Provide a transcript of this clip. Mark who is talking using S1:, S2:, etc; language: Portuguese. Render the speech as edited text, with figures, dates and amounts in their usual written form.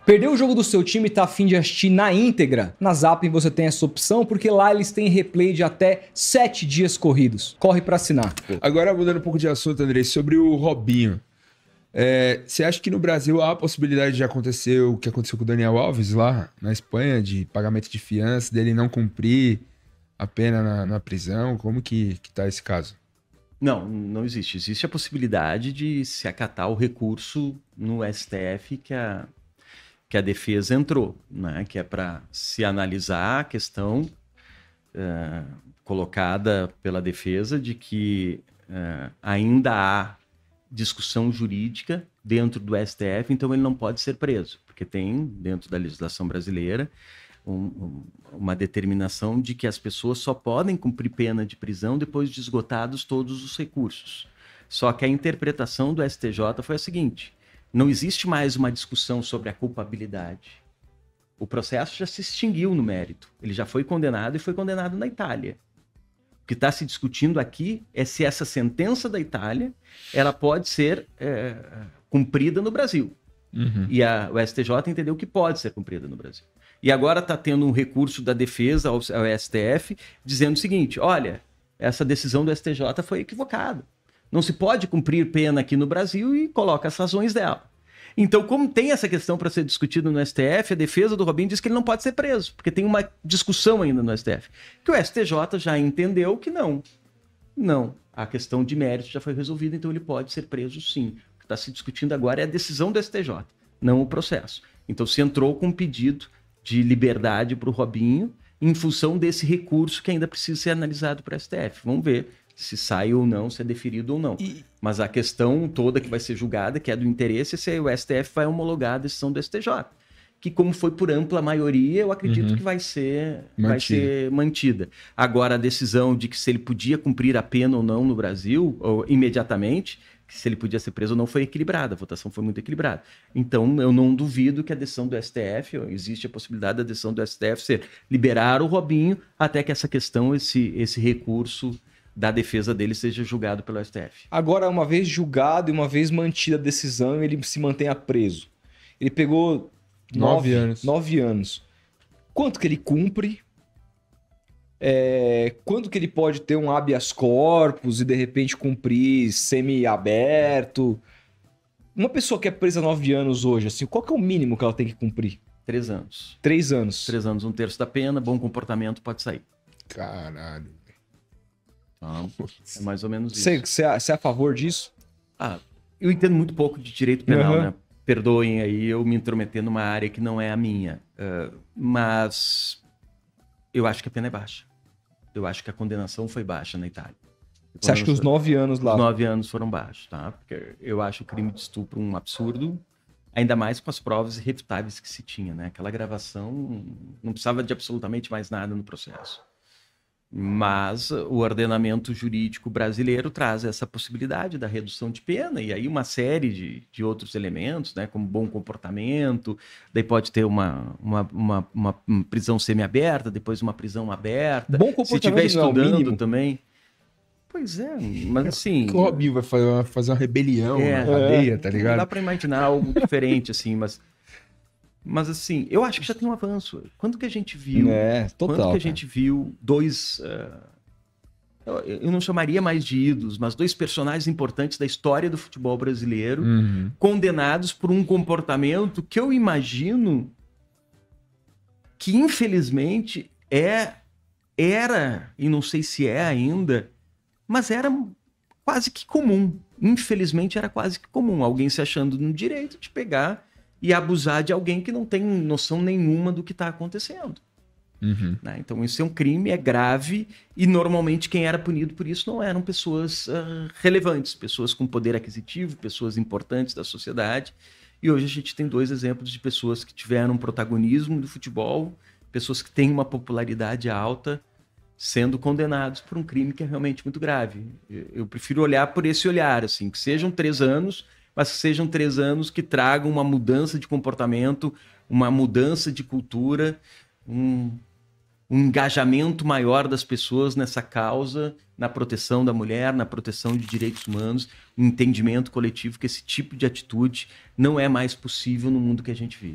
S1: Perdeu o jogo do seu time e tá a fim de assistir na íntegra? Na Zapping você tem essa opção, porque lá eles têm replay de até 7 dias corridos. Corre pra assinar.
S2: Agora, mudando um pouco de assunto, Andrei, sobre o Robinho. Você acha que no Brasil há a possibilidade de acontecer o que aconteceu com o Daniel Alves lá na Espanha, de pagamento de fiança, dele não cumprir a pena na prisão? Como que tá esse caso?
S3: Não, não existe. Existe a possibilidade de se acatar o recurso no STF que a defesa entrou, né? Que é para se analisar a questão colocada pela defesa de que ainda há discussão jurídica dentro do STF, então ele não pode ser preso, porque tem, dentro da legislação brasileira, uma determinação de que as pessoas só podem cumprir pena de prisão depois de esgotados todos os recursos. Só que a interpretação do STJ foi a seguinte: não existe mais uma discussão sobre a culpabilidade. O processo já se extinguiu no mérito. Ele já foi condenado e foi condenado na Itália. O que está se discutindo aqui é se essa sentença da Itália ela pode ser cumprida no Brasil.
S2: Uhum.
S3: E o STJ entendeu que pode ser cumprida no Brasil. E agora está tendo um recurso da defesa ao STF dizendo o seguinte: olha, essa decisão do STJ foi equivocada. Não se pode cumprir pena aqui no Brasil, e coloca as razões dela. Então, como tem essa questão para ser discutida no STF, a defesa do Robinho diz que ele não pode ser preso, porque tem uma discussão ainda no STF. Que o STJ já entendeu que não. Não. A questão de mérito já foi resolvida, então ele pode ser preso sim. O que está se discutindo agora é a decisão do STJ, não o processo. Então, se entrou com um pedido de liberdade para o Robinho em função desse recurso que ainda precisa ser analisado para o STF. Vamos ver se sai ou não, se é deferido ou não. Mas a questão toda que vai ser julgada, que é do interesse, se o STF vai homologar a decisão do STJ. Que, como foi por ampla maioria, eu acredito que vai ser mantida. Agora, a decisão de que se ele podia cumprir a pena ou não no Brasil, ou imediatamente, que se ele podia ser preso ou não, foi equilibrada. A votação foi muito equilibrada. Então, eu não duvido que a decisão do STF, existe a possibilidade da decisão do STF ser liberar o Robinho até que essa questão, esse recurso da defesa dele seja julgado pelo STF.
S1: Agora, uma vez julgado e uma vez mantida a decisão, ele se mantenha preso. Ele pegou 9 anos. Quanto que ele cumpre? Quando que ele pode ter um habeas corpus e de repente cumprir semi-aberto? Uma pessoa que é presa 9 anos hoje, assim, qual que é o mínimo que ela tem que cumprir?
S3: 3 anos.
S1: 3 anos.
S3: 3 anos, 1/3 da pena, bom comportamento, pode sair.
S2: Caralho.
S3: É mais ou menos isso.
S1: Você é a favor disso?
S3: Eu entendo muito pouco de direito penal, né? Perdoem aí eu me intrometer numa área que não é a minha. Mas eu acho que a pena é baixa. Eu acho que a condenação foi baixa na Itália.
S1: Você acha que os 9 anos lá...
S3: Os 9 anos foram baixos, tá? Porque eu acho o crime de estupro um absurdo, ainda mais com as provas irrefutáveis que se tinha, né? Aquela gravação não precisava de absolutamente mais nada no processo. Mas o ordenamento jurídico brasileiro traz essa possibilidade da redução de pena, e aí uma série de outros elementos, né, como bom comportamento, daí pode ter uma prisão semiaberta, depois uma prisão aberta.
S1: Bom comportamento.
S3: Se estiver estudando
S1: não é o mínimo
S3: também. Pois é, mas assim...
S2: O Robinho vai fazer uma rebelião na cadeia, tá ligado?
S3: Não dá pra imaginar algo diferente, assim, mas assim, eu acho que já tem um avanço. Quando que a gente viu...
S1: total.
S3: Quando que a gente viu dois... eu não chamaria mais de ídolos, mas 2 personagens importantes da história do futebol brasileiro condenados por um comportamento que eu imagino que, infelizmente, era, e não sei se é ainda, mas era quase que comum. Infelizmente, era quase que comum. Alguém se achando no direito de pegar e abusar de alguém que não tem noção nenhuma do que está acontecendo. Né? Então, isso é um crime, é grave, e normalmente quem era punido por isso não eram pessoas relevantes, pessoas com poder aquisitivo, pessoas importantes da sociedade. E hoje a gente tem 2 exemplos de pessoas que tiveram protagonismo do futebol, pessoas que têm uma popularidade alta, sendo condenados por um crime que é realmente muito grave. Eu prefiro olhar por esse olhar, assim, que sejam 3 anos, mas que sejam 3 anos que tragam uma mudança de comportamento, uma mudança de cultura, um engajamento maior das pessoas nessa causa, na proteção da mulher, na proteção de direitos humanos, um entendimento coletivo que esse tipo de atitude não é mais possível no mundo que a gente vive.